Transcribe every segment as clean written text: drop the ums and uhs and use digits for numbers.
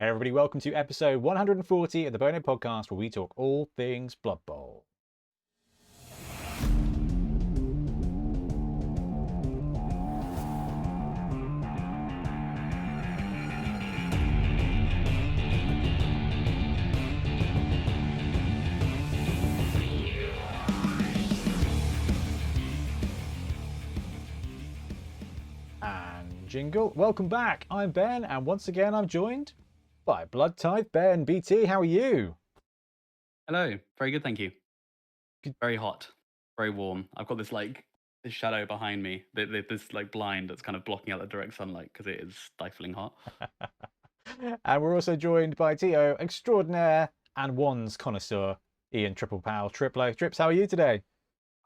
Hey everybody, welcome to episode 140 of the Bonehead Podcast, where we talk all things Blood Bowl. And jingle. Welcome back. I'm Ben, and once again I'm joined by Blood Type Ben. BT, how are you? Hello. Very good, thank you. Good. Very hot, very warm. I've got this shadow behind me, this blind that's kind of blocking out the direct sunlight because it is stifling hot. And we're also joined by TO extraordinaire and wands connoisseur, Ian Triple Pal. Trips, how are you today?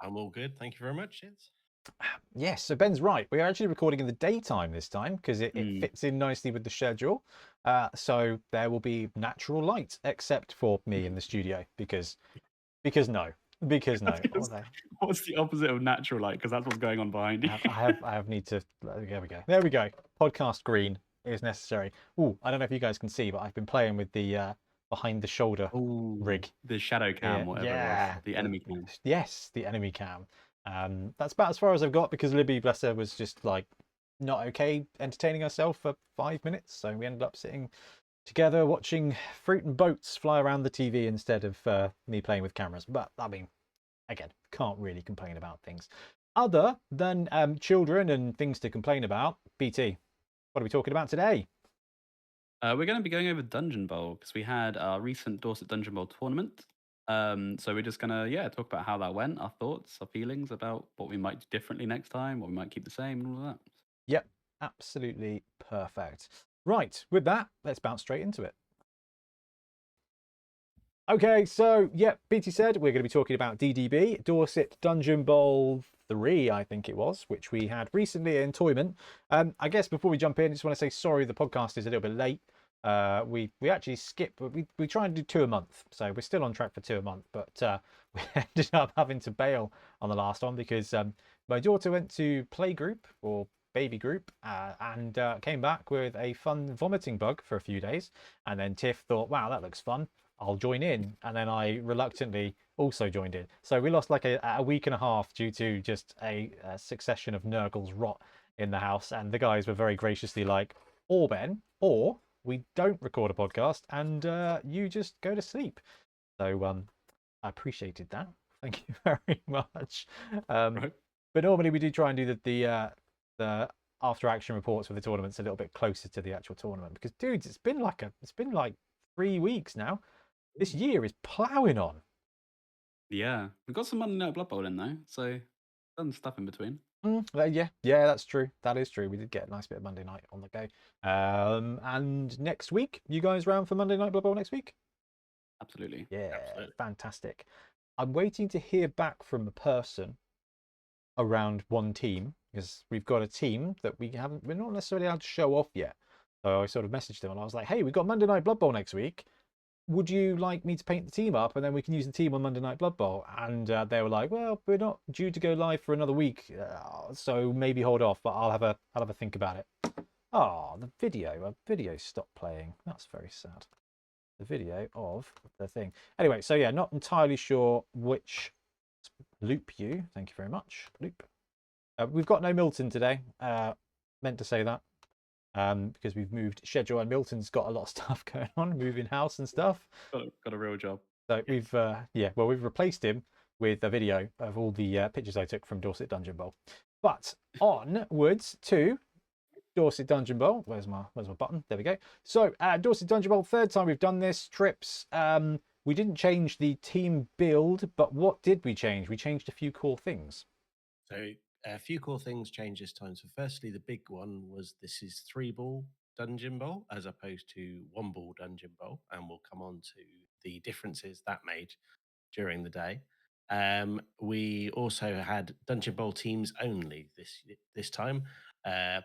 I'm all good, thank you very much. Yes, so Ben's right. We are actually recording in the daytime this time because it fits in nicely with the schedule. So there will be natural light, except for me in the studio, because no. What's the opposite of natural light? Because that's what's going on behind you. I have need to. There we go. There we go. Podcast green is necessary. Ooh, I don't know if you guys can see, but I've been playing with the behind the shoulder rig, the shadow cam, whatever it was, the enemy cam. Yes, the enemy cam. That's about as far as I've got because Libby, bless her, was just like not okay entertaining herself for 5 minutes, so we ended up sitting together watching fruit and boats fly around the TV instead of me playing with cameras. But I mean, again, can't really complain about things other than children and things to complain about. BT, what are we talking about today? We're going to be going over Dungeon Bowl because we had our recent Dorset Dungeon Bowl tournament. So we're just going to talk about how that went, our thoughts, our feelings about what we might do differently next time, what we might keep the same, and all of that. Yep, absolutely perfect. Right, with that, let's bounce straight into it. Okay, so, BT said we're going to be talking about DDB, Dorset Dungeon Bowl 3, I think it was, which we had recently in Toyment. I guess before we jump in, I just want to say sorry, the podcast is a little bit late. We actually skipped, we try and do 2 a month, so we're still on track for 2 a month, but we ended up having to bail on the last one because my daughter went to playgroup or baby group and came back with a fun vomiting bug for a few days, and then Tiff thought, wow, that looks fun, I'll join in, and then I reluctantly also joined in. So we lost like a week and a half due to just a succession of Nurgle's rot in the house, and the guys were very graciously like, or Ben, or we don't record a podcast and you just go to sleep. So I appreciated that. Thank you very much. Right. But normally we do try and do the after action reports for the tournaments a little bit closer to the actual tournament because, dudes, it's been like 3 weeks now. This year is ploughing on. Yeah, we've got some Monday Night Blood Bowl in though, so done stuff in between. Yeah, that's true. That is true. We did get a nice bit of Monday night on the go. And next week, you guys round for Monday Night Blood Bowl next week? Absolutely. Yeah, Absolutely. fantastic. I'm waiting to hear back from a person around one team because we've got a team that we're not necessarily allowed to show off yet. So I sort of messaged them and I was like, hey, we've got Monday Night Blood Bowl next week. Would you like me to paint the team up and then we can use the team on Monday Night Blood Bowl? And they were like, well, we're not due to go live for another week, so maybe hold off, but I'll have a think about it. Oh, the video stopped playing. That's very sad. The video of the thing. Anyway, so yeah, not entirely sure which loop you. Thank you very much, loop. We've got no Milton today. Meant to say that. Because we've moved schedule and Milton's got a lot of stuff going on, moving house and stuff. Got a real job. So we've we've replaced him with a video of all the pictures I took from Dorset Dungeon Bowl. But onwards to Dorset Dungeon Bowl. Where's my button? There we go. So Dorset Dungeon Bowl, third time we've done this. Trips. We didn't change the team build, but what did we change? We changed a few cool things. So a few cool things changed this time. So firstly, the big one was this is 3-ball Dungeon Bowl as opposed to 1-ball Dungeon Bowl, and we'll come on to the differences that made during the day. We also had Dungeon Bowl teams only this time,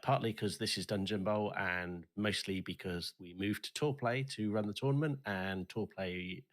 partly because this is Dungeon Bowl, and mostly because we moved to Tour Play to run the tournament, and Tour Play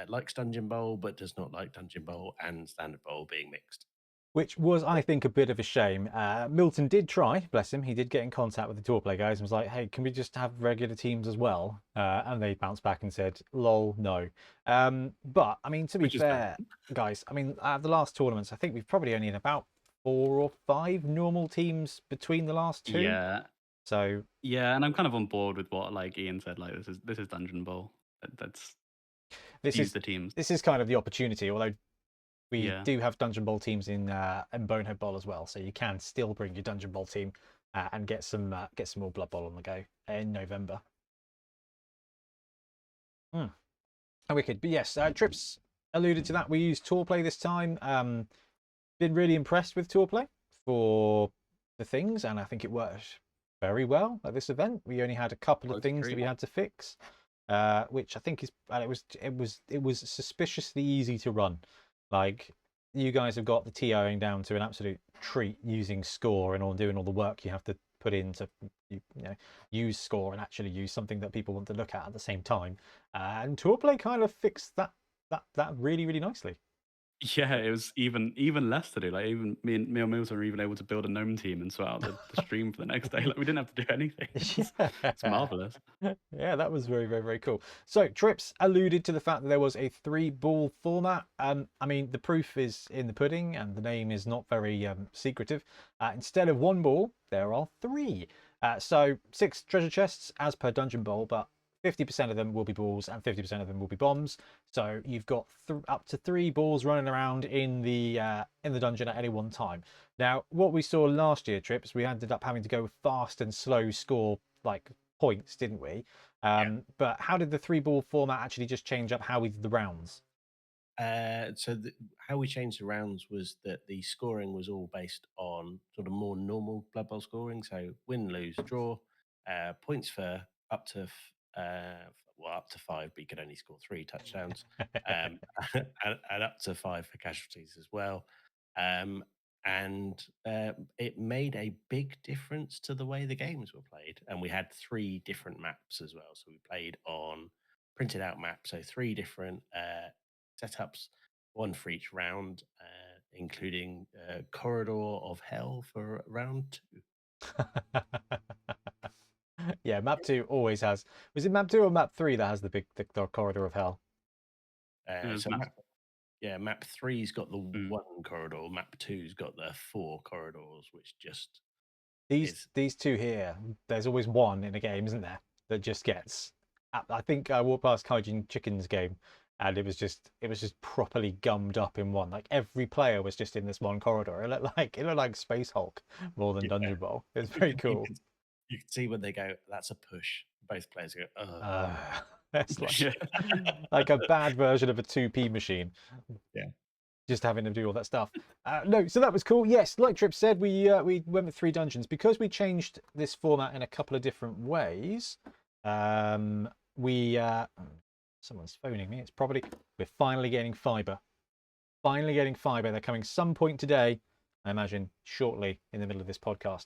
likes Dungeon Bowl but does not like Dungeon Bowl and Standard Bowl being mixed. which was, I think, a bit of a shame. Milton did try, bless him. He did get in contact with the tour play guys and was like, "Hey, can we just have regular teams as well?" And they bounced back and said, "Lol, no." But I mean, to be Which is fair. fair, guys, I mean, at the last tournaments, I think we've probably only had about 4 or 5 normal teams between the last two. Yeah, So yeah, and I'm kind of on board with what like Ian said. Like this is Dungeon Bowl. That's this use is the teams. this is kind of the opportunity, although we Yeah. do have Dungeon Bowl teams in Bonehead Bowl as well, so you can still bring your Dungeon Bowl team and get some more Blood Bowl on the go in November. Oh, wicked. But yes, Trips alluded to that. We used tour play this time. Been really impressed with tour play for the things, and I think it worked very well at this event. We only had a couple of things that we had to fix, which I think is it was suspiciously easy to run. Like, you guys have got the TOing down to an absolute treat using score and all doing all the work you have to put in to use score and actually use something that people want to look at the same time. And tour play kind of fixed that really, really nicely. Yeah, it was even less to do. Like even me and Mills were even able to build a gnome team and sort out the stream for the next day. Like we didn't have to do anything. It's marvelous. Yeah, that was very, very, very cool. So Trips alluded to the fact that there was a 3-ball format. I mean, the proof is in the pudding, and the name is not very secretive. Instead of 1 ball, there are 3. So 6 treasure chests as per Dungeon Bowl, but 50% of them will be balls and 50% of them will be bombs. So you've got up to 3 balls running around in the dungeon at any one time. Now, what we saw last year, Trips, we ended up having to go fast and slow score like points, didn't we? But how did the 3-ball format actually just change up how we did the rounds? How we changed the rounds was that the scoring was all based on sort of more normal Blood Bowl scoring. So win, lose, draw, points for up to up to 5, but you could only score 3 touchdowns, and up to 5 for casualties as well. And it made a big difference to the way the games were played. And we had 3 different maps as well. So we played on printed out maps, so 3 different setups, 1 for each round, including Corridor of Hell for round 2. Yeah, map 2 always has. Was it map 2 or map 3 that has the corridor of hell? Map 3's got the 1 Mm. corridor. Map 2's got the 4 corridors, which just these 2 here. There's always one in a game, isn't there? That just gets. I think I walked past Kaijin Chicken's game, and it was just properly gummed up in one. Like every player was just in this one corridor. It looked like Space Hulk more than Dungeon Bowl. It was very cool. You can see when they go, "That's a push." Both players go, "Oh." That's like a bad version of a 2p machine. Yeah. Just having to do all that stuff. No, so that was cool. Yes, like Trip said, we went with 3 dungeons because we changed this format in a couple of different ways. Someone's phoning me. It's probably we're finally getting fiber. Finally getting fiber. They're coming some point today. I imagine shortly in the middle of this podcast.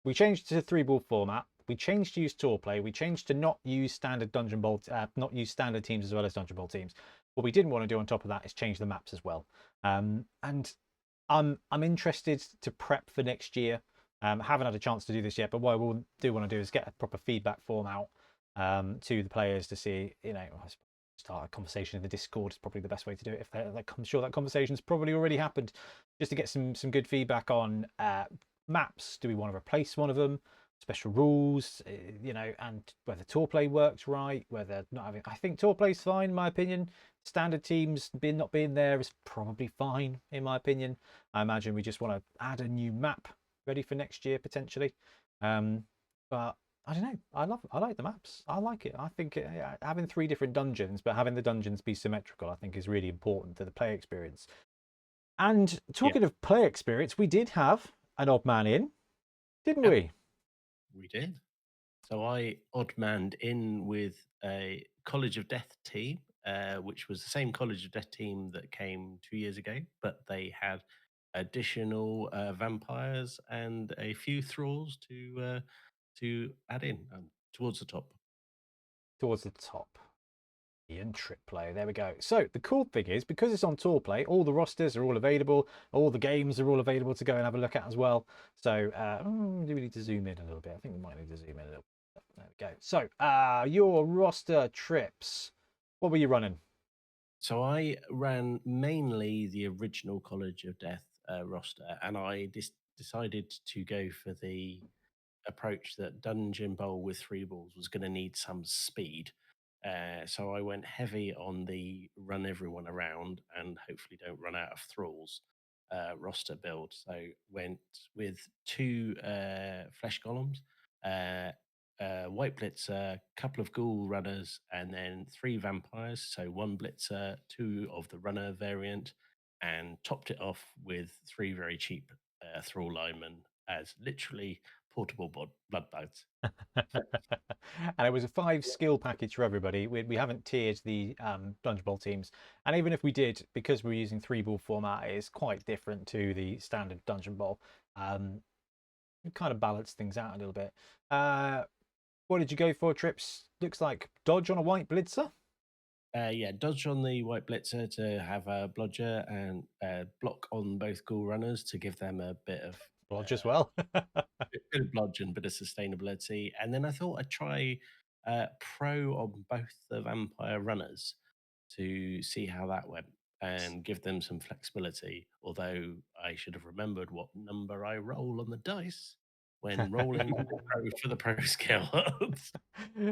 We changed to 3-ball format. We changed to use tour play. We changed to not use standard Dungeon Bowl, not use standard teams as well as Dungeon Bowl teams. What we didn't want to do on top of that is change the maps as well. And I'm interested to prep for next year. Haven't had a chance to do this yet, but what I do want to do is get a proper feedback form out to the players to see, start a conversation in the Discord is probably the best way to do it. I'm sure that conversation's probably already happened, just to get some good feedback on maps. Do we want to replace one of them? Special rules, and whether tour play works right, whether not having. I think tour play's fine, in my opinion. Standard teams not being there is probably fine, in my opinion. I imagine we just want to add a new map ready for next year potentially. But I don't know. I like the maps. I like it. I think having 3 different dungeons, but having the dungeons be symmetrical, I think is really important to the play experience. And talking of play experience, we did have an odd man in, didn't we? We did. So I odd-manned in with a College of Death team, which was the same College of Death team that came 2 years ago, but they had additional vampires and a few thralls to add in towards the top. Towards the top. Ian Trip Play. There we go. So the cool thing is, because it's on Tour Play, all the rosters are all available. All the games are all available to go and have a look at as well. So do we need to zoom in a little bit? I think we might need to zoom in a little bit. There we go. So your roster trips. What were you running? So I ran mainly the original College of Death roster, and I decided to go for the approach that Dungeon Bowl with 3 balls was going to need some speed. So I went heavy on the run everyone around and hopefully don't run out of thralls roster build. So went with 2 flesh golems, white blitzer, couple of ghoul runners, and then 3 vampires. So 1 blitzer, 2 of the runner variant, and topped it off with 3 very cheap thrall linemen as literally portable blood bags. And it was a 5 skill package for everybody. We haven't tiered the Dungeon Bowl teams, and even if we did, because we're using 3-ball format, it is quite different to the standard Dungeon Bowl. We kind of balanced things out a little bit. What did you go for, Trips? Looks like dodge on a white blitzer. Yeah, dodge on the white blitzer to have a blodger, and block on both ghoul runners to give them a bit of Dodge as well. bit of blodge and bit of sustainability. And then I thought I'd try pro on both the vampire runners to see how that went and give them some flexibility. Although I should have remembered what number I roll on the dice when rolling for the pro skills.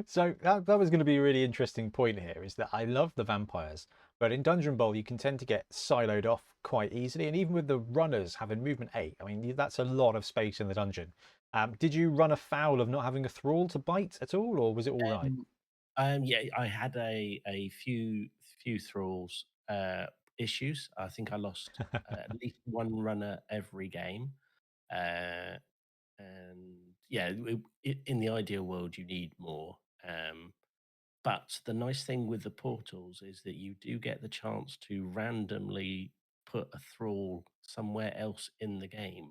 So that was going to be a really interesting point here, is that I love the vampires, but in Dungeon Bowl you can tend to get siloed off quite easily, and even with the runners having movement 8, I mean that's a lot of space in the dungeon. Did you run afoul of not having a thrall to bite at all, or was it all right? Yeah, I had a few thralls issues. I think I lost at least 1 runner every game. And yeah, in the ideal world, you need more. But the nice thing with the portals is that you do get the chance to randomly put a thrall somewhere else in the game.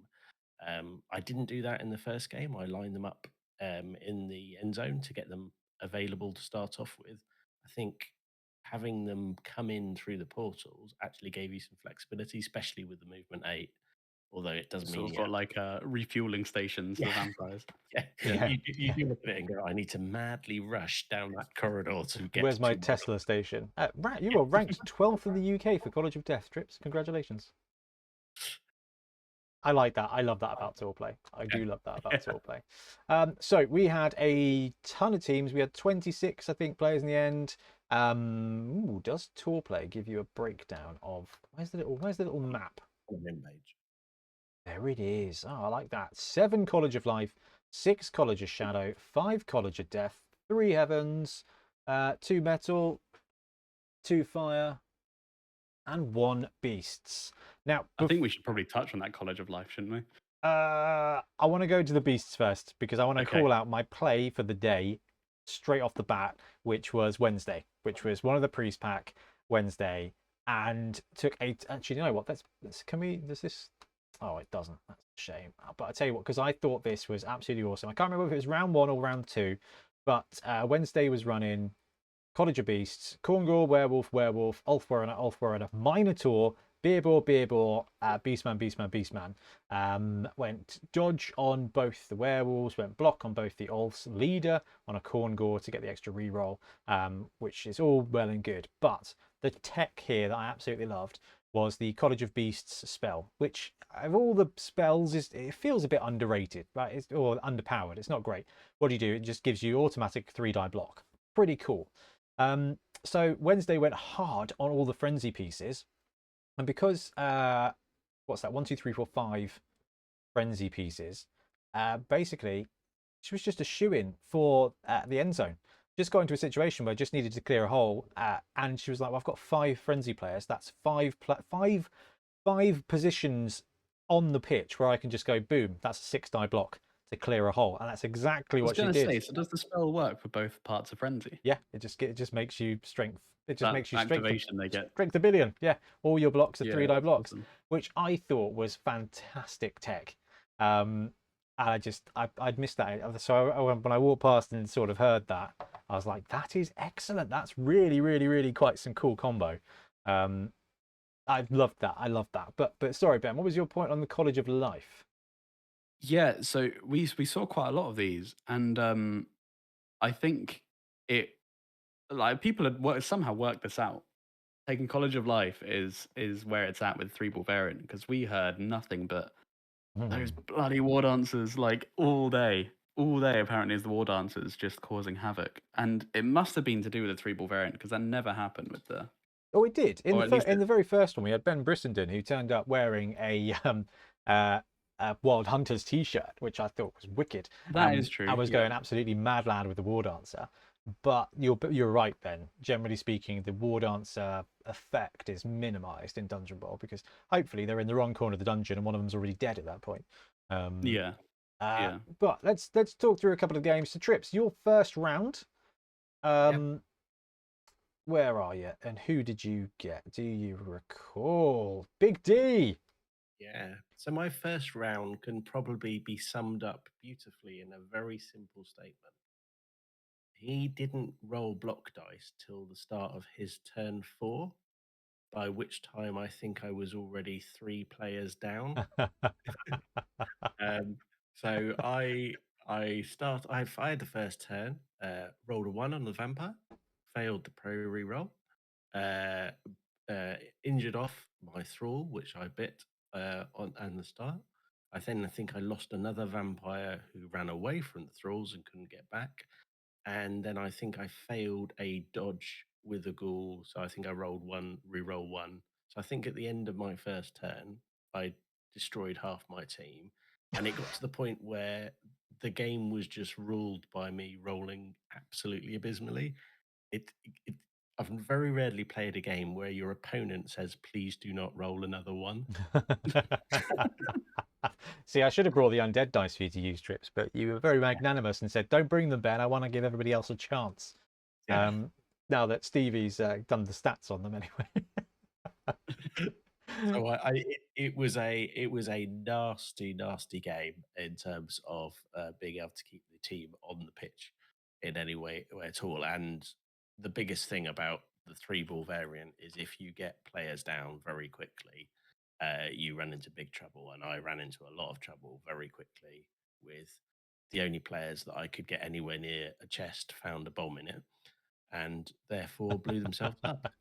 I didn't do that in the first game. I lined them up in the end zone to get them available to start off with. I think having them come in through the portals actually gave you some flexibility, especially with the movement 8. Although it does So mean we've got like refueling stations for vampires. yeah. You do look at it and go, I need to madly rush down that corridor to get Where's to my Tesla station? You were ranked 12th in the UK for College of Death, Trips. Congratulations. I like that. I love that about tour play. I do love that about tour play. So we had a ton of teams. We had 26, I think, players in the end. Does tour play give you a breakdown of where's the little map? Page. There it is. Oh, I like that. 7 College of Life, 6 College of Shadow, 5 College of Death, 3 Heavens, 2 Metal, 2 Fire, and 1 Beasts. Now, I think we should probably touch on that College of Life, shouldn't we? I want to go to the Beasts first, because I want to call out my play for the day straight off the bat, which was Wednesday, which was one of the Priest Pack Wednesday, and took a. Actually, you know what? Does this? Oh, it doesn't. That's a shame. But I tell you what, because I thought this was absolutely awesome. I can't remember if it was round 1 or round 2, but Wednesday was running College of Beasts, Corngor, Werewolf, Ulf Warrenner, Minotaur, Beerbor, Beastman. Went dodge on both the werewolves, went block on both the Ulfs, leader on a Corngor to get the extra reroll, which is all well and good. But the tech here that I absolutely loved was the College of Beasts spell, which of all the spells it feels a bit underrated, right? Or underpowered. It's not great. What do? It just gives you automatic 3-die block. Pretty cool. So Wednesday went hard on all the frenzy pieces, and because what's that? 1, 2, 3, 4, 5 frenzy pieces. Basically, she was just a shoe-in for the end zone. Just got into a situation where I just needed to clear a hole, and she was like, well, I've got 5 frenzy players. That's five positions on the pitch where I can just go boom. That's a 6-die block to clear a hole, and that's exactly what she did. So does the spell work for both parts of frenzy? Yeah, it just makes you strength. It just makes you activation they get. Strength 1 billion. Yeah, all your blocks are 3-die blocks, awesome. which I thought was fantastic tech. And I'd missed that. So when I walked past and sort of heard that, I was like, that is excellent. That's really, really, really quite some cool combo. I loved that. I loved that. But sorry, Ben, what was your point on the College of Life? Yeah, so we saw quite a lot of these, and I think it like people had somehow worked this out. Taking College of Life is where it's at with three ball variant, because we heard nothing but those bloody war dancers like all day. All day apparently is the war dancers just causing havoc, and it must have been to do with the three ball variant, because that never happened with the. Oh, it did. Or at least In the very first one, we had Ben Brissenden, who turned up wearing a Wild Hunters T-shirt, which I thought was wicked. That is true. I was going absolutely mad lad with the War Dancer. But you're right, Ben. Generally speaking, the War Dancer effect is minimised in Dungeon Bowl, because hopefully they're in the wrong corner of the dungeon and one of them's already dead at that point. Yeah. But let's talk through a couple of games. So, Trips, your first round. Where are you? And who did you get? Do you recall? Big D. Yeah. So my first round can probably be summed up beautifully in a very simple statement. He didn't roll block dice till the start of his turn 4, by which time I think I was already 3 players down. So I had the first turn, rolled a 1 on the vampire, failed the pro reroll, injured off my thrall, which I bit on the start. I think I lost another vampire who ran away from the thralls and couldn't get back. And then I think I failed a dodge with a ghoul. So I think I rolled 1, reroll 1. So I think at the end of my first turn, I destroyed half my team. And it got to the point where the game was just ruled by me rolling absolutely abysmally. I've very rarely played a game where your opponent says, "Please do not roll another 1." See, I should have brought the undead dice for you to use, Trips, but you were very magnanimous and said, "Don't bring them, Ben. I want to give everybody else a chance." Yeah. Now that Stevie's done the stats on them anyway. So it was a nasty game in terms of being able to keep the team on the pitch in any way at all. And the biggest thing about the 3 ball variant is if you get players down very quickly, you run into big trouble. And I ran into a lot of trouble very quickly with the only players that I could get anywhere near a chest found a bomb in it, and therefore blew themselves up.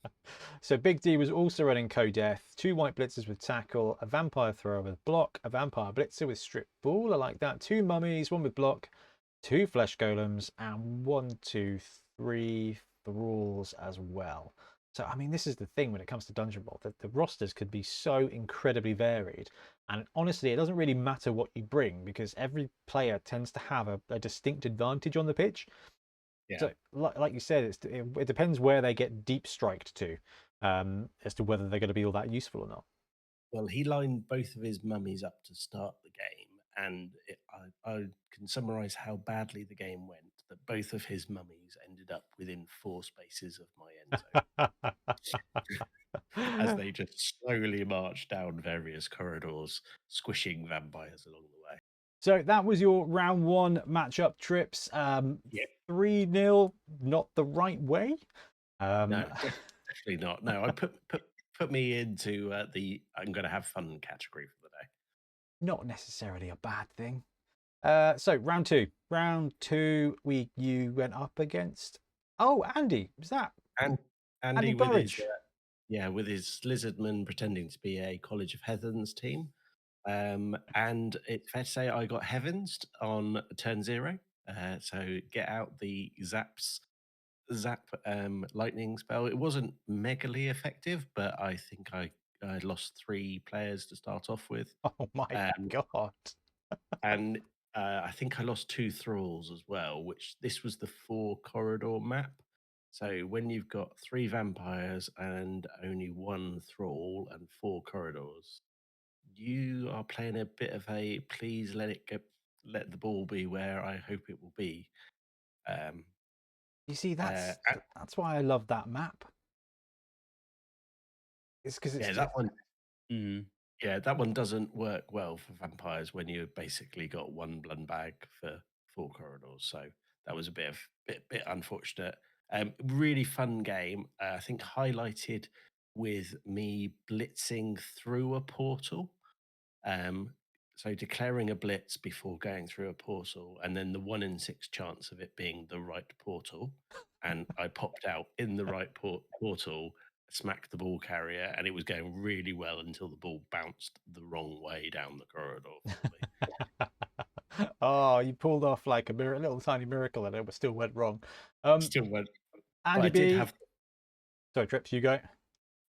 So Big D was also running Co-Death, 2 white blitzers with tackle, a vampire thrower with block, a vampire blitzer with strip ball. I like that. 2 mummies, 1 with block, 2 flesh golems, and 1, 2, 3 thralls as well. So I mean, this is the thing when it comes to Dungeon Bowl, that the rosters could be so incredibly varied. And honestly, it doesn't really matter what you bring, because every player tends to have a distinct advantage on the pitch. Yeah. So, like you said, it depends where they get deep striked to, as to whether they're going to be all that useful or not. Well, he lined both of his mummies up to start the game, and I can summarize how badly the game went. That both of his mummies ended up within 4 spaces of my end zone as they just slowly marched down various corridors, squishing vampires along the way. So that was your round 1 matchup, Trips. Yeah. 3-0, not the right way. No, definitely not. No, I put me into the I'm going to have fun category for the day. Not necessarily a bad thing. So round 2. Round 2, you went up against. Oh, Andy, was that? And Andy with Burridge. with his Lizardman pretending to be a College of Heavens team. And it's fair to say I got Heavens on turn 0. So get out the zap lightning spell. It wasn't megally effective, but I think I lost 3 players to start off with. Oh my god. And I think I lost 2 thralls as well, which this was the 4 corridor map. So when you've got 3 vampires and only 1 thrall and 4 corridors, you are playing a bit of a please let the ball be where I hope it will be. You see, that's why I love that map. It's because it's that one. Yeah, that one doesn't work well for vampires when you've basically got 1 blood bag for 4 corridors. So that was a bit unfortunate. Really fun game. I think highlighted with me blitzing through a portal. So declaring a blitz before going through a portal, and then the 1 in 6 chance of it being the right portal, and I popped out in the right portal, smacked the ball carrier, and it was going really well until the ball bounced the wrong way down the corridor for me. Oh, you pulled off like a little tiny miracle, and it still went wrong. Still went, but Andy I did B. have. Sorry, Trips, you go.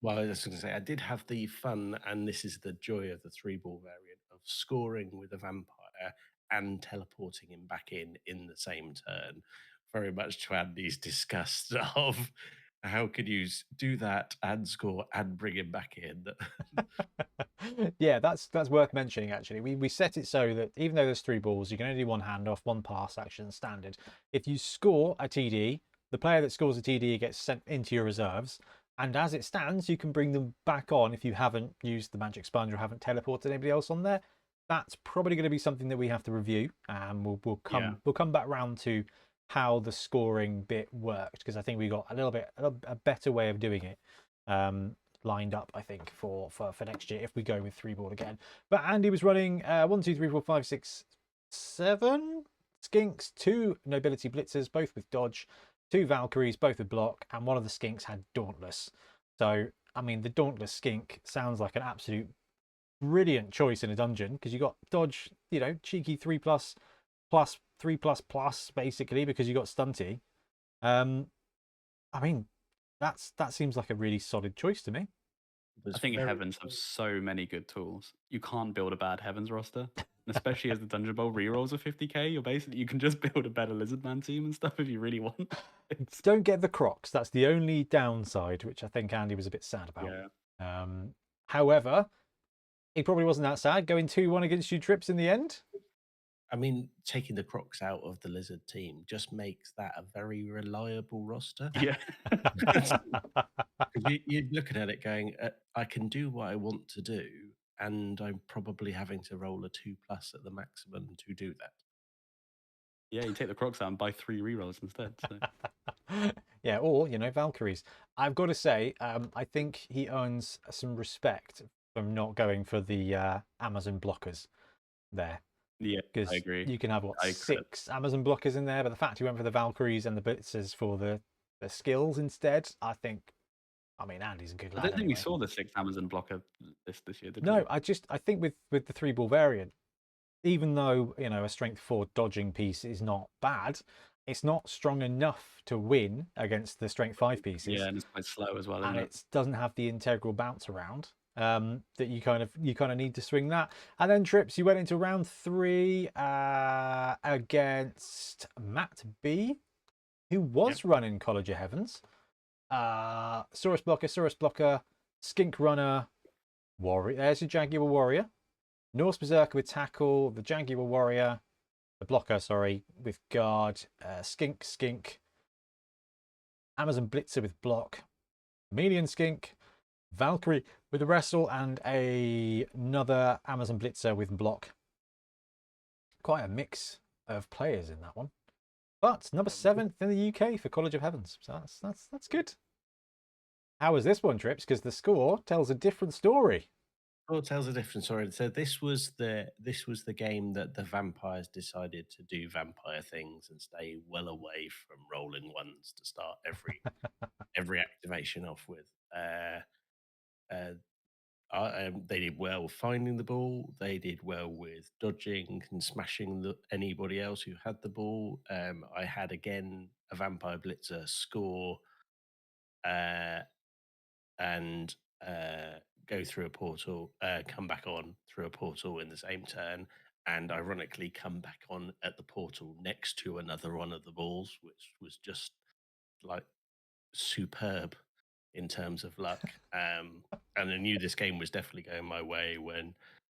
Well, I was going to say I did have the fun, and this is the joy of the 3-ball variant of scoring with a vampire and teleporting him back in the same turn. Very much to Andy's disgust of how could you do that and score and bring him back in. Yeah, that's worth mentioning actually. We set it so that even though there's 3 balls, you can only do 1 handoff, 1 pass action standard. If you score a TD, the player that scores a TD gets sent into your reserves. And as it stands, you can bring them back on if you haven't used the magic sponge or haven't teleported anybody else on there. That's probably going to be something that we have to review, and we'll come back round to how the scoring bit worked, because I think we got a better way of doing it lined up, I think, for next year if we go with 3-ball again. But Andy was running 1, 2, 3, 4, 5, 6, 7 skinks, 2 nobility blitzers, both with dodge, 2 Valkyries, both with block, and one of the skinks had Dauntless. So, I mean, the Dauntless skink sounds like an absolute brilliant choice in a dungeon, because you got dodge, cheeky 3+, plus 3++, basically, because you got stunty. I mean, that seems like a really solid choice to me. I think Heavens have so many good tools. You can't build a bad Heavens roster. And especially as the Dungeon Bowl rerolls are 50k, you can just build a better Lizardman team and stuff if you really want. Don't get the Crocs. That's the only downside, which I think Andy was a bit sad about. Yeah. However, he probably wasn't that sad going 2-1 against you, Trips, in the end. I mean, taking the Crocs out of the Lizard team just makes that a very reliable roster. Yeah. You're looking at it going, I can do what I want to do, and I'm probably having to roll a 2+ at the maximum to do that. Yeah, you take the Crocs out and buy 3 rerolls instead. So. Yeah, or, Valkyries. I've got to say, I think he earns some respect from not going for the Amazon blockers there. Yeah, because I agree. You can have 6 Amazon blockers in there, but the fact he went for the Valkyries and the blitzers for the skills instead, I think. I mean, Andy's a good lad. I don't think we saw the 6 Amazon blocker this year, did we? No, I think with the 3-ball variant, even though a strength 4 dodging piece is not bad, it's not strong enough to win against the strength 5 pieces. Yeah, and it's quite slow as well. And it doesn't have the integral bounce around. That you kind of need to swing that. And then Trips, you went into round 3 against Matt B, who was running College of Heavens. Saurus blocker, skink runner, warrior. There's your Jaguar warrior. Norse berserker with tackle, the Jaguar warrior, the blocker, sorry, with guard, skink, Amazon blitzer with block, chameleon skink, Valkyrie with a wrestle, and another Amazon blitzer with block. Quite a mix of players in that one. But number 7th in the UK for College of Heavens. So that's good. How was this one, Trips? Because the score tells a different story. It tells a different story. So this was the game that the vampires decided to do vampire things and stay well away from rolling ones to start every activation off with. They did well finding the ball. They did well with dodging and smashing anybody else who had the ball. I had again a vampire blitzer score and go through a portal, come back on through a portal in the same turn, and ironically come back on at the portal next to another one of the balls, which was just like superb in terms of luck. And I knew this game was definitely going my way when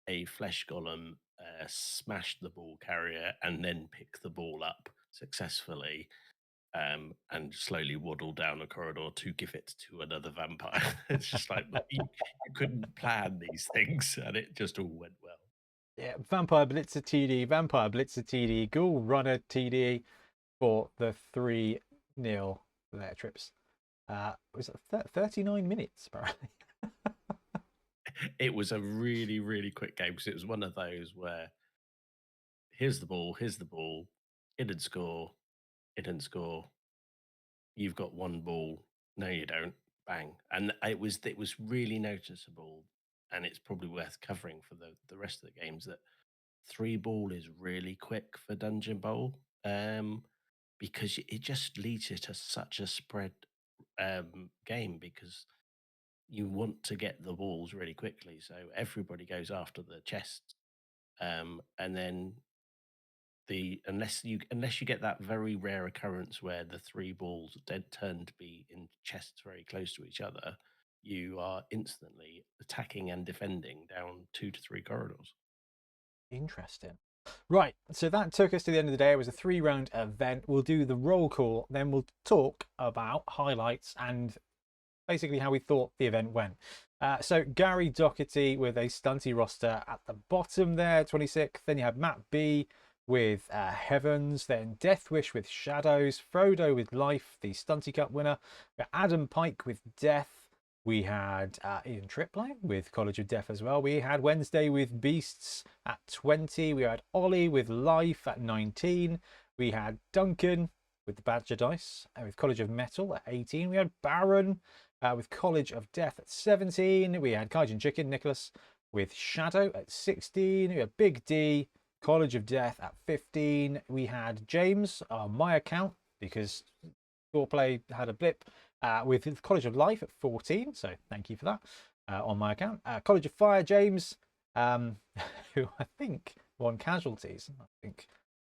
a flesh golem smashed the ball carrier and then picked the ball up successfully and slowly waddled down a corridor to give it to another vampire. It's just like you couldn't plan these things, and it just all went well. Yeah, Vampire Blitzer TD, Vampire Blitzer TD, Ghoul Runner TD. for the 3-0 there, Trips. Was it 39 minutes, apparently? It was a really, really quick game because it was one of those where here's the ball, it didn't score, you've got one ball, no, you don't, bang. And it was really noticeable, and it's probably worth covering for the rest of the games that 3 ball is really quick for Dungeon Bowl. Because it just leads you to such a spread game because you want to get the balls really quickly. So everybody goes after the chests. And then unless you get that very rare occurrence where the 3 balls turn to be in chests very close to each other, you are instantly attacking and defending down 2 to 3 corridors. Interesting. Right, so that took us to the end of the day. It was a 3-round event. We'll do the roll call, then we'll talk about highlights and basically how we thought the event went. So Gary Doherty with a stunty roster at the bottom there, 26th. Then you had Matt B with Heavens, then Deathwish with Shadows, Frodo with Life, the Stunty Cup winner, Adam Pike with Death. We had Ian Triplane with College of Death as well. We had Wednesday with Beasts at 20. We had Ollie with Life at 19. We had Duncan with the Badger Dice with College of Metal at 18. We had Baron with College of Death at 17. We had Kaijin Chicken Nicholas with Shadow at 16. We had Big D, College of Death at 15. We had James on my account because Foreplay had a blip with College of Life at 14. So thank you for that on my account. College of Fire, James, who I think won casualties. I think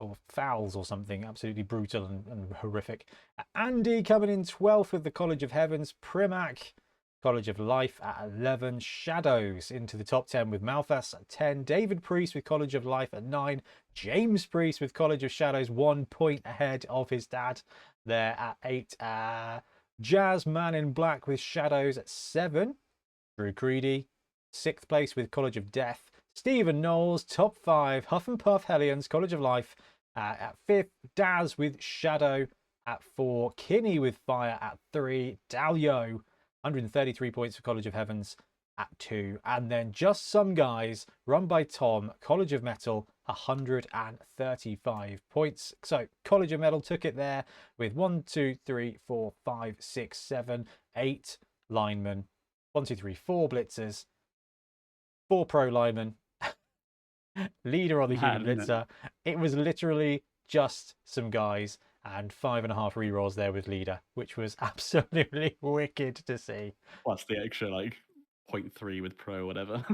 or fouls or something absolutely brutal and horrific. Andy coming in 12th with the College of Heavens. Primac, College of Life at 11. Shadows into the top 10 with Malthus at 10. David Priest with College of Life at 9. James Priest with College of Shadows, 1 point ahead of his dad there at 8. Jazz Man in Black with Shadows at 7. Drew Creedy, 6th place with College of Death. Stephen Knowles, top 5. Huff and Puff Hellions, College of Life at 5th. Daz with Shadow at 4. Kinney with Fire at 3. Dalio, 133 points for College of Heavens at 2. And then Just Some Guys, run by Tom, College of Metal, 135 points. So College of Metal took it there with 1, 2, 3, 4, 5, 6, 7, 8 linemen. 1, 2, 3, 4 blitzers, 4 pro linemen, leader on the human blitzer. It was literally just some guys and 5.5 rerolls there with leader, which was absolutely wicked to see. Plus the extra like 0.3 with pro, whatever.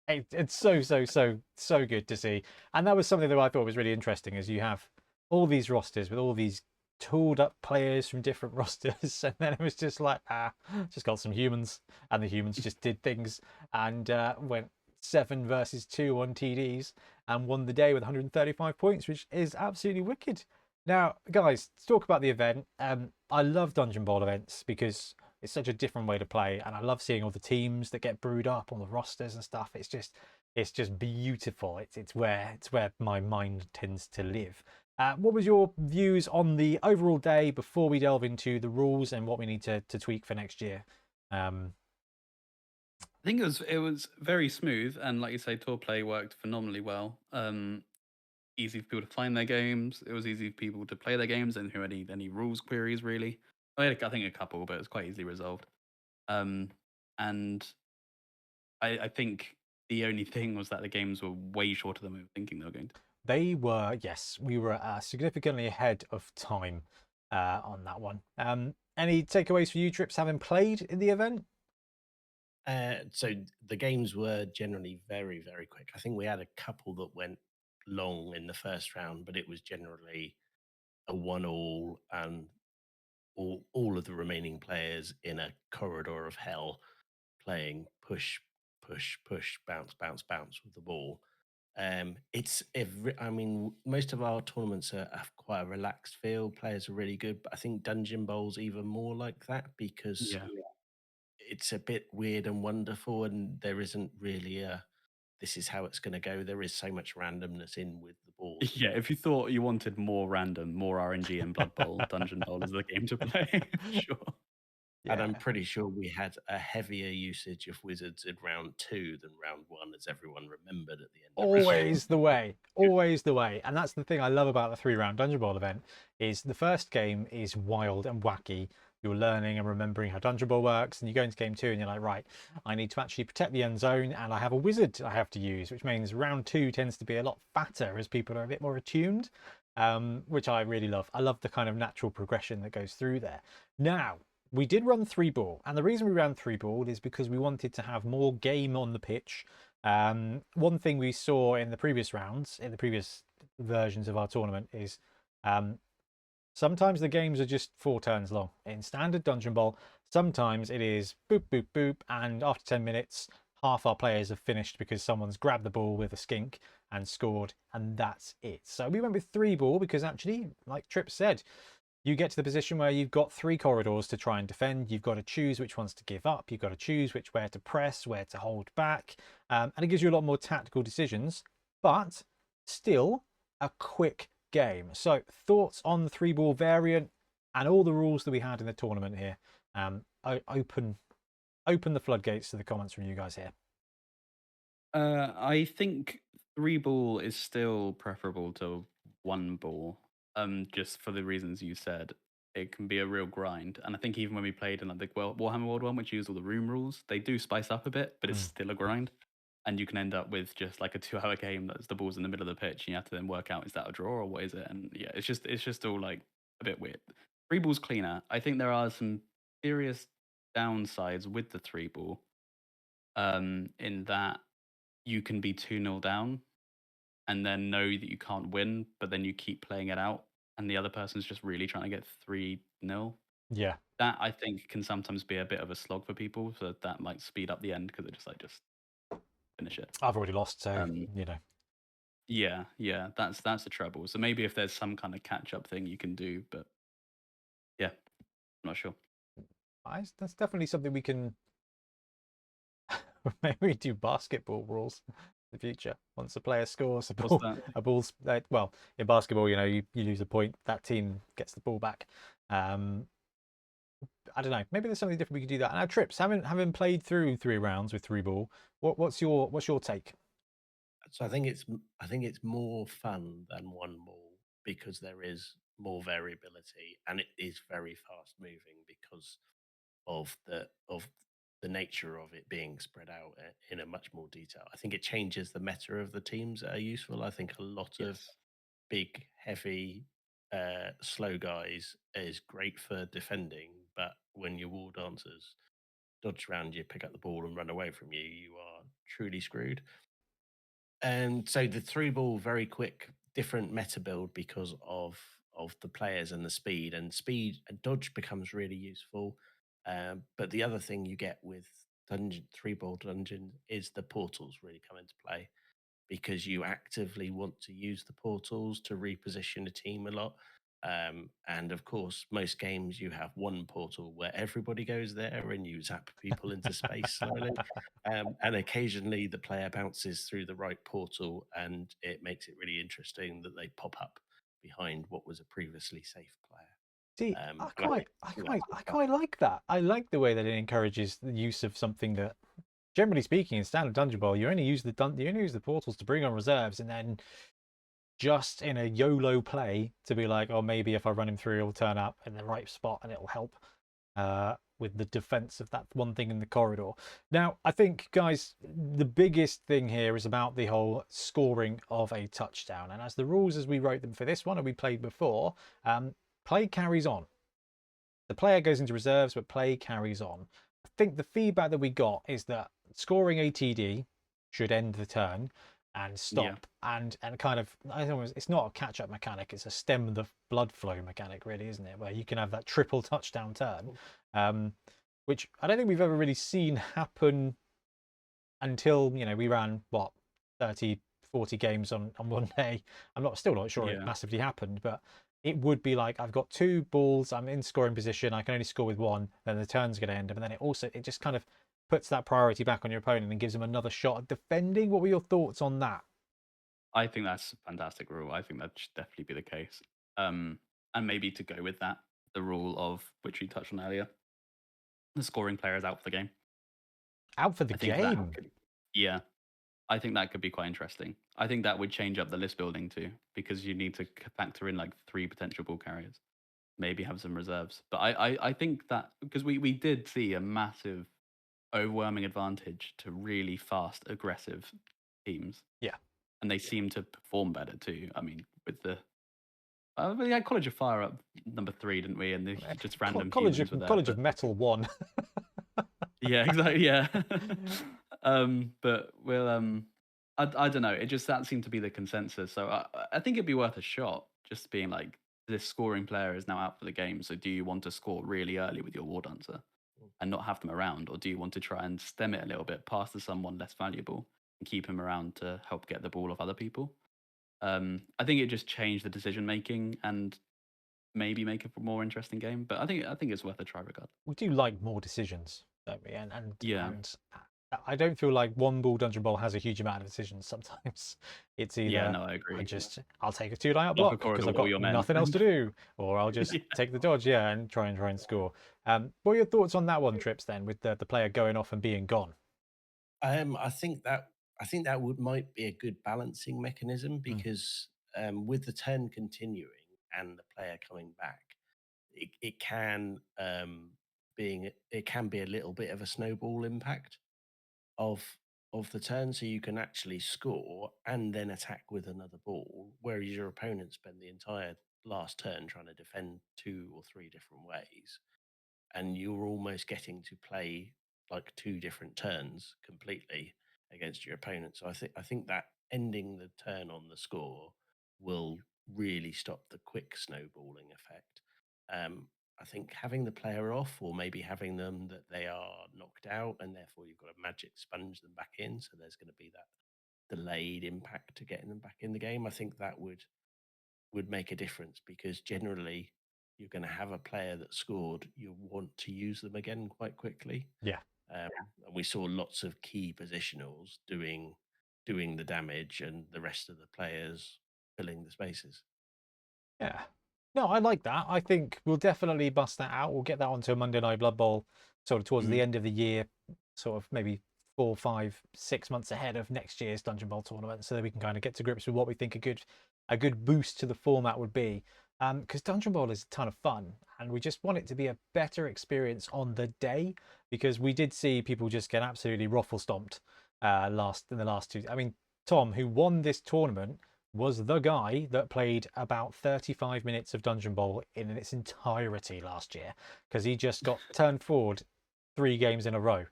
It's so good to see. And that was something that I thought was really interesting, is you have all these rosters with all these tooled up players from different rosters, and then it was just like just got some humans, and the humans just did things and went 7 versus 2 on TDs and won the day with 135 points, which is absolutely wicked. Now guys, to talk about the event, I love Dungeon Bowl events because it's such a different way to play, and I love seeing all the teams that get brewed up on the rosters and stuff. It's just beautiful. It's where my mind tends to live. What was your views on the overall day before we delve into the rules and what we need to tweak for next year? I think it was very smooth, and like you say, tour play worked phenomenally well. Easy for people to find their games. It was easy for people to play their games and who had any rules queries really. I think a couple, but it was quite easily resolved. And I think the only thing was that the games were way shorter than we were thinking they were going to. They were, yes. We were significantly ahead of time on that one. Any takeaways for you, Trips, having played in the event? So the games were generally very, very quick. I think we had a couple that went long in the first round, but it was generally a 1-all, and all of the remaining players in a corridor of hell playing push, bounce, bounce, bounce with the ball. I mean, most of our tournaments have quite a relaxed feel. Players are really good, but I think Dungeon Bowl's even more like that because it's a bit weird and wonderful, and there isn't really this is how it's going to go. There is so much randomness in with the ball. Yeah, if you thought you wanted more random, more RNG in Blood Bowl, Dungeon Bowl is the game to play, for sure. And I'm Yeah. pretty sure we had a heavier usage of wizards in round 2 than round 1, as everyone remembered at the end of round Always the way, always the way. And that's the thing I love about the 3-round Dungeon Bowl event is the first game is wild and wacky. You're learning and remembering how Dungeon Bowl works, and you go into game 2 and you're like, right, I need to actually protect the end zone, and I have a wizard I have to use, which means round 2 tends to be a lot fatter as people are a bit more attuned, which I really love. I love the kind of natural progression that goes through there. Now, we did run 3-ball, and the reason we ran 3-ball is because we wanted to have more game on the pitch. One thing we saw in the previous rounds, in the previous versions of our tournament, is sometimes the games are just 4 turns long. In standard Dungeon Bowl, sometimes it is boop, boop, boop, and after 10 minutes, half our players have finished because someone's grabbed the ball with a skink and scored, and that's it. So we went with 3-ball because actually, like Trip said, you get to the position where you've got 3 corridors to try and defend. You've got to choose which ones to give up. You've got to choose where to press, where to hold back. And it gives you a lot more tactical decisions, but still a quick game. So thoughts on the 3-ball variant and all the rules that we had in the tournament here. Open the floodgates to the comments from you guys here. I think 3-ball is still preferable to 1-ball. Just for the reasons you said, it can be a real grind. And I think even when we played in like the Warhammer World one, which used all the room rules, they do spice up a bit, but it's still a grind. And you can end up with just like a 2-hour game that's the ball's in the middle of the pitch, and you have to then work out, is that a draw or what is it? And yeah, it's just all like a bit weird. 3-ball's cleaner. I think there are some serious downsides with the 3-ball, in that you can be 2-0 down and then know that you can't win, but then you keep playing it out, and the other person's just really trying to get 3-0. Yeah. That I think can sometimes be a bit of a slog for people, so that might speed up the end because it just finish it. I've already lost, so you know. Yeah, that's the trouble. So maybe if there's some kind of catch-up thing you can do, but yeah, I'm not sure. That's definitely something we can maybe do basketball rules in the future. Once a player scores What's that? a ball's well, in basketball, you know, you lose a point, that team gets the ball back. I don't know. Maybe there's something different we could do that. And now, Trips, having played through 3 rounds with 3-ball, what's your take? So I think it's more fun than 1-ball because there is more variability and it is very fast moving because of the nature of it being spread out in a much more detail. I think it changes the meta of the teams that are useful. I think a lot of Yes. big, heavy, slow guys is great for defending, but when your wall dancers dodge around you, pick up the ball, and run away from you, you are truly screwed. And so the 3-ball, very quick, different meta build because of the players and the speed. And speed and dodge becomes really useful. But the other thing you get with 3-ball dungeon is the portals really come into play because you actively want to use the portals to reposition a team a lot. And of course, most games you have one portal where everybody goes there and you zap people into space slowly. And occasionally the player bounces through the right portal and it makes it really interesting that they pop up behind what was a previously safe player. See, And I think quite like that. I like the way that it encourages the use of something that, generally speaking, in standard Dungeon Bowl, you only use the portals to bring on reserves, and then just in a YOLO play to be like, oh, maybe if I run him through, he'll turn up in the right spot and it'll help with the defense of that one thing in the corridor. Now, I think, guys, the biggest thing here is about the whole scoring of a touchdown. And as the rules as we wrote them for this one and we played before, play carries on. The player goes into reserves, but play carries on. I think the feedback that we got is that scoring a TD should end the turn and stop, and kind of, I don't know, it's not a catch-up mechanic, it's a stem the blood flow mechanic, really, isn't it? Where you can have that triple touchdown turn, which I don't think we've ever really seen happen until, you know, we ran, 30, 40 games on one day. Still not sure it massively happened, but it would be like, I've got 2 balls, I'm in scoring position, I can only score with 1, then the turn's going to end, and then it just kind of puts that priority back on your opponent and gives them another shot at defending. What were your thoughts on that? I think that's a fantastic rule. I think that should definitely be the case. And maybe to go with that, the rule of which we touched on earlier, the scoring player is out for the game. Out for the I think game? Yeah, I think that could be quite interesting. I think that would change up the list building too, because you need to factor in like 3 potential ball carriers, maybe have some reserves. But I think that because we did see a massive overwhelming advantage to really fast, aggressive teams. Yeah. And they seem to perform better too. I mean, with the we had College of Fire up number 3, didn't we? And the just random College humans were there. College of Metal 1. Yeah, exactly. Yeah. But we'll I don't know. It just that seemed to be the consensus. So I think it'd be worth a shot. Just being like, this scoring player is now out for the game. So do you want to score really early with your War Dancer and not have them around, or do you want to try and stem it a little bit, pass to someone less valuable, and keep him around to help get the ball off other people? I think it just changed the decision making and maybe make it a more interesting game. But I think it's worth a try regardless. We do like more decisions, don't we? And Yeah. and I don't feel like one ball Dungeon Bowl has a huge amount of decisions. Sometimes it's either Yeah, no, I agree. I'll take a 2 die out Block a block because corridor I've with all got your men. nothing else to do, or I'll just Yeah. take the dodge, and try and score. What are your thoughts on that one, Trips? Then with the player going off and being gone. I think that might be a good balancing mechanism because with the turn continuing and the player coming back, it can be a little bit of a snowball impact of the turn, so you can actually score and then attack with another ball, whereas your opponent spend the entire last turn trying to defend 2 or 3 different ways, and you're almost getting to play like 2 different turns completely against your opponent. So I think that ending the turn on the score will really stop the quick snowballing effect. I think having the player off, or maybe having them that they are knocked out and therefore you've got to magic sponge them back in, so there's going to be that delayed impact to getting them back in the game. I think that would make a difference, because generally you're going to have a player that scored, you want to use them again quite quickly. Yeah. And we saw lots of key positionals doing the damage and the rest of the players filling the spaces. Yeah. No, I like that. I think we'll definitely bust that out. We'll get that onto a Monday Night Blood Bowl sort of towards the end of the year, sort of maybe 4, 5, 6 months ahead of next year's Dungeon Bowl tournament, so that we can kind of get to grips with what we think a good boost to the format would be. Because Dungeon Bowl is a ton of fun, and we just want it to be a better experience on the day, because we did see people just get absolutely ruffle stomped in the last 2. I mean, Tom, who won this tournament, was the guy that played about 35 minutes of Dungeon Bowl in its entirety last year, because he just got turned forward 3 games in a row,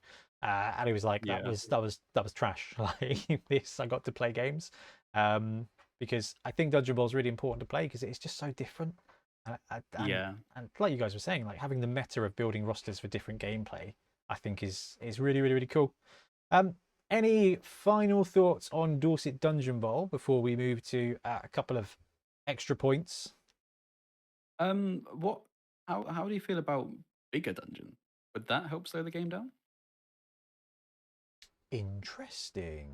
and he was like, that was trash. Like this, I got to play games, because I think Dungeon Bowl is really important to play because it's just so different. And like you guys were saying, like having the meta of building rosters for different gameplay, I think is really, really, really cool. Any final thoughts on Dorset Dungeon Bowl before we move to a couple of extra points? How do you feel about bigger dungeon? Would that help slow the game down? Interesting.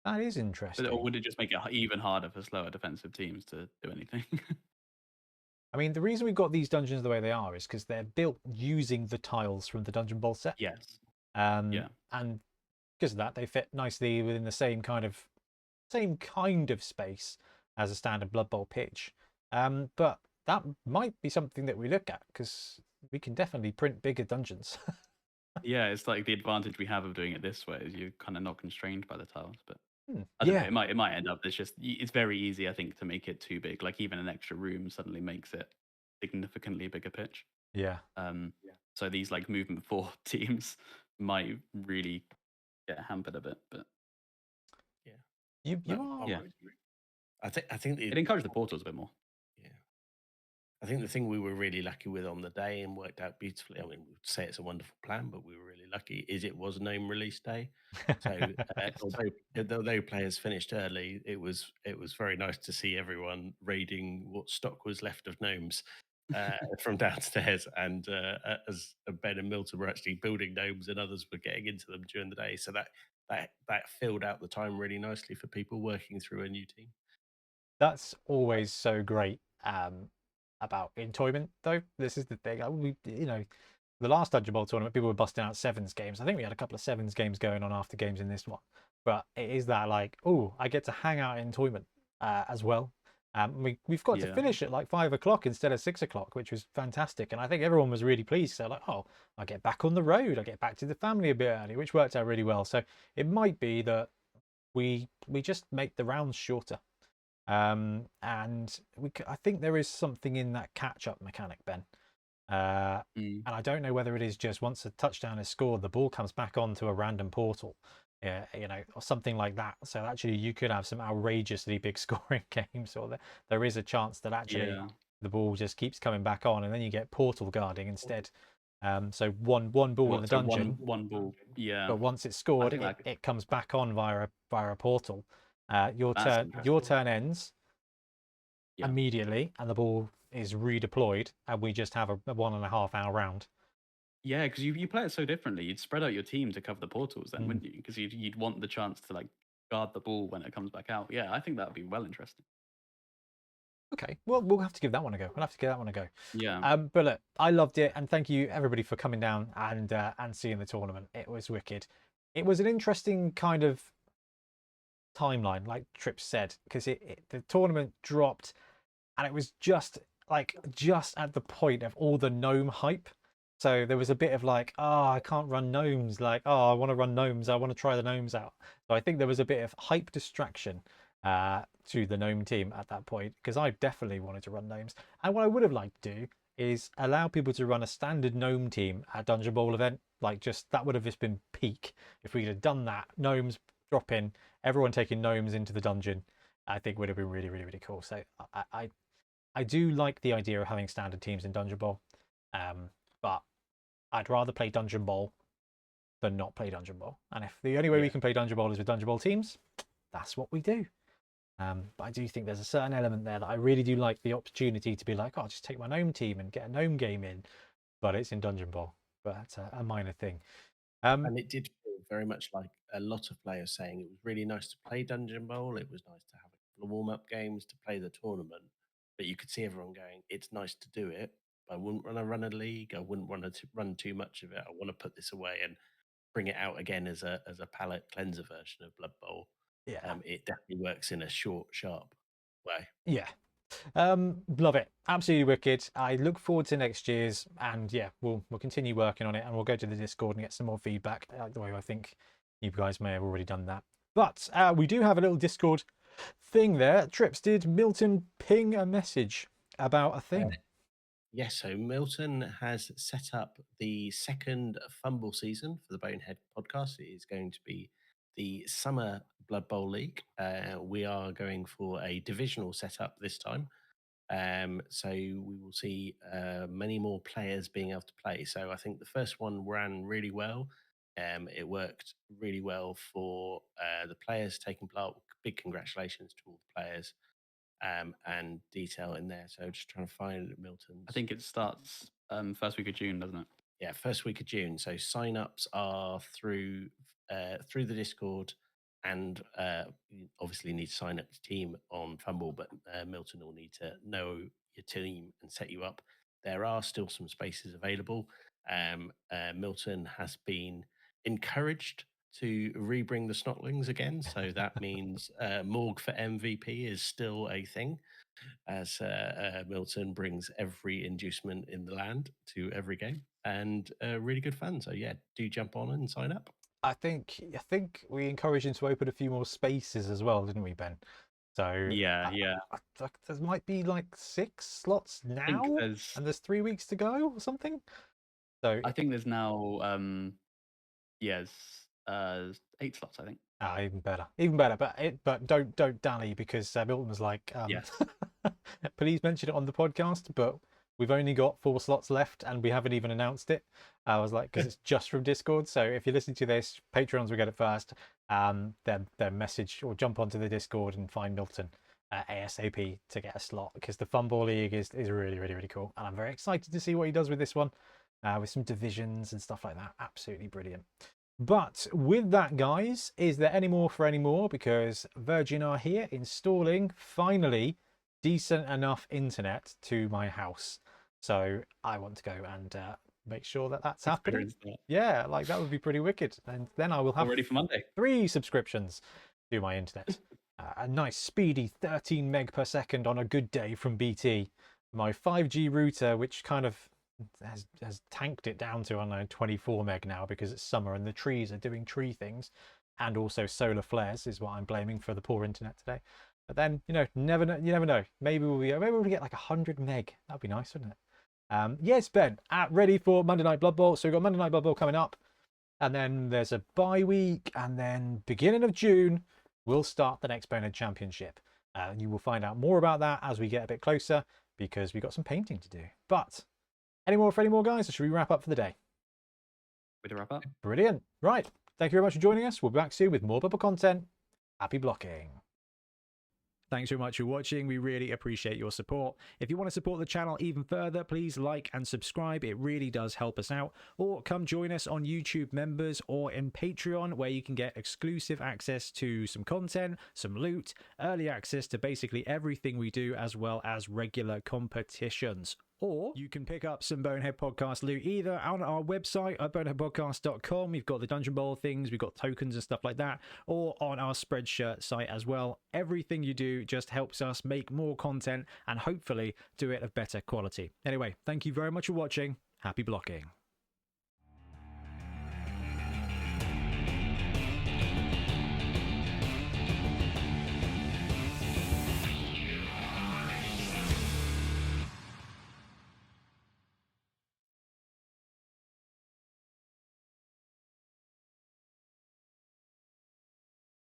That is interesting. Or would it just make it even harder for slower defensive teams to do anything? I mean, the reason we've got these dungeons the way they are is because they're built using the tiles from the Dungeon Bowl set. Yes. And because of that, they fit nicely within the same kind of space as a standard Blood Bowl pitch. But that might be something that we look at, because we can definitely print bigger dungeons. Yeah, it's like the advantage we have of doing it this way is you're kind of not constrained by the tiles. But I don't know, it might end up it's very easy, I think, to make it too big. Like even an extra room suddenly makes it significantly bigger pitch. Yeah. So these like movement 4 teams might really get hampered a bit. But I think it encouraged the portals a bit more. Yeah, I think the thing we were really lucky with on the day and worked out beautifully, I mean, we'd say it's a wonderful plan, but we were really lucky, is it was gnome release day. So although players finished early, it was very nice to see everyone raiding what stock was left of gnomes from downstairs, and as Ben and Milton were actually building gnomes, and others were getting into them during the day. So that filled out the time really nicely for people working through a new team. That's always so great about entoyment, though. This is the thing. The last Dungeon Bowl tournament, people were busting out sevens games. I think we had a couple of sevens games going on after games in this one. But it is that like, oh, I get to hang out in entoyment as well. We've got to finish at like 5 o'clock instead of 6 o'clock, which was fantastic. And I think everyone was really pleased. So like, oh, I get back on the road. I get back to the family a bit early, which worked out really well. So it might be that we just make the rounds shorter. And I think there is something in that catch-up mechanic, Ben. And I don't know whether it is just once a touchdown is scored, the ball comes back onto a random portal, or something like that. So actually, you could have some outrageously big scoring games, or there is a chance that actually the ball just keeps coming back on, and then you get portal guarding instead. So one ball in the dungeon, one ball, yeah. But once it's scored, it comes back on via a portal. Your turn ends immediately, and the ball is redeployed, and we just have a 1.5 hour round. Yeah, because you play it so differently. You'd spread out your team to cover the portals then, wouldn't you? Because you'd want the chance to like guard the ball when it comes back out. Yeah, I think that would be well interesting. Okay, well, we'll have to give that one a go. Yeah. But look, I loved it, and thank you everybody for coming down and seeing the tournament. It was wicked. It was an interesting kind of timeline, like Tripp said, because the tournament dropped, and it was just at the point of all the gnome hype. So there was a bit of like, oh, I can't run gnomes. Like, oh, I want to run gnomes. I want to try the gnomes out. So I think there was a bit of hype distraction to the gnome team at that point, because I definitely wanted to run gnomes. And what I would have liked to do is allow people to run a standard gnome team at Dungeon Bowl event. Like, just that would have just been peak if we had done that. Gnomes drop in, everyone taking gnomes into the dungeon. I think would have been really, really, really cool. So I do like the idea of having standard teams in Dungeon Bowl, but I'd rather play Dungeon Bowl than not play Dungeon Bowl. And if the only way we can play Dungeon Bowl is with Dungeon Bowl teams, that's what we do. But I do think there's a certain element there that I really do like, the opportunity to be like, oh, I'll just take my gnome team and get a gnome game in, but it's in Dungeon Bowl. But that's a minor thing. And it did feel very much like a lot of players saying it was really nice to play Dungeon Bowl. It was nice to have a couple of warm-up games to play the tournament. But you could see everyone going, it's nice to do it. I wouldn't want to run a league. I wouldn't want to run too much of it. I want to put this away and bring it out again as a palate cleanser version of Blood Bowl. Yeah, it definitely works in a short, sharp way. Yeah. Love it. Absolutely wicked. I look forward to next year's, and yeah, we'll continue working on it, and we'll go to the Discord and get some more feedback. The way I think you guys may have already done that. But we do have a little Discord thing there. Trips, did Milton ping a message about a thing? Yes, so Milton has set up the second Fumble season for the Bonehead Podcast. It is going to be the Summer Blood Bowl League. We are going for a divisional setup this time. So we will see many more players being able to play. So I think the first one ran really well. It worked really well for the players taking part. Big congratulations to all the players. And detail in there. So just trying to find Milton's. I think it starts first week of June, doesn't it? Yeah, first week of June. So sign-ups are through the Discord, and you obviously need to sign up your team on Fumble, but Milton will need to know your team and set you up. There are still some spaces available. Milton has been encouraged to rebring the Snotlings again. So that means Morg for MVP is still a thing, as Milton brings every inducement in the land to every game, and really good fun. So yeah, do jump on and sign up. I think we encouraged him to open a few more spaces as well, didn't we, Ben? So yeah, there might be like 6 slots now, and there's 3 weeks to go or something. So I think there's now 8 slots, I think. Even better. But don't dally, because Milton was like, yes. Please mention it on the podcast, but we've only got 4 slots left and we haven't even announced it. I was like, because it's just from Discord. So if you're listening to this, Patreons will get it first. Then message or jump onto the Discord and find Milton ASAP to get a slot, because the Fun Ball League is really, really, really cool. And I'm very excited to see what he does with this one, with some divisions and stuff like that. Absolutely brilliant. But with that, guys, is there any more for any more? Because Virgin are here installing, finally, decent enough internet to my house. So I want to go and make sure that that's happening. Yeah, like that would be pretty wicked. And then I will have ready for Monday. 3 subscriptions to my internet. A nice speedy 13 meg per second on a good day from BT. My 5G router, which kind of has tanked it down to, I don't know, 24 meg now because it's summer and the trees are doing tree things, and also solar flares is what I'm blaming for the poor internet today. But then, you know, you never know. Maybe we'll get like 100 meg. That'd be nice, wouldn't it? Yes, Ben, ready for Monday Night Blood Bowl. So we've got Monday Night Blood Bowl coming up, and then there's a bye week, and then beginning of June we'll start the next Bonehead Championship. You will find out more about that as we get a bit closer, because we've got some painting to do. But any more for any more, guys, or should we wrap up for the day? Way to wrap up. Brilliant. Right. Thank you very much for joining us. We'll be back soon with more bubble content. Happy blocking. Thanks very much for watching. We really appreciate your support. If you want to support the channel even further, please like and subscribe. It really does help us out. Or come join us on YouTube Members or in Patreon, where you can get exclusive access to some content, some loot, early access to basically everything we do, as well as regular competitions. Or you can pick up some Bonehead Podcast loot either on our website at boneheadpodcast.com. We've got the Dungeon Bowl things, we've got tokens and stuff like that, or on our Spreadshirt site as well. Everything you do just helps us make more content and hopefully do it of better quality. Anyway, thank you very much for watching. Happy blocking.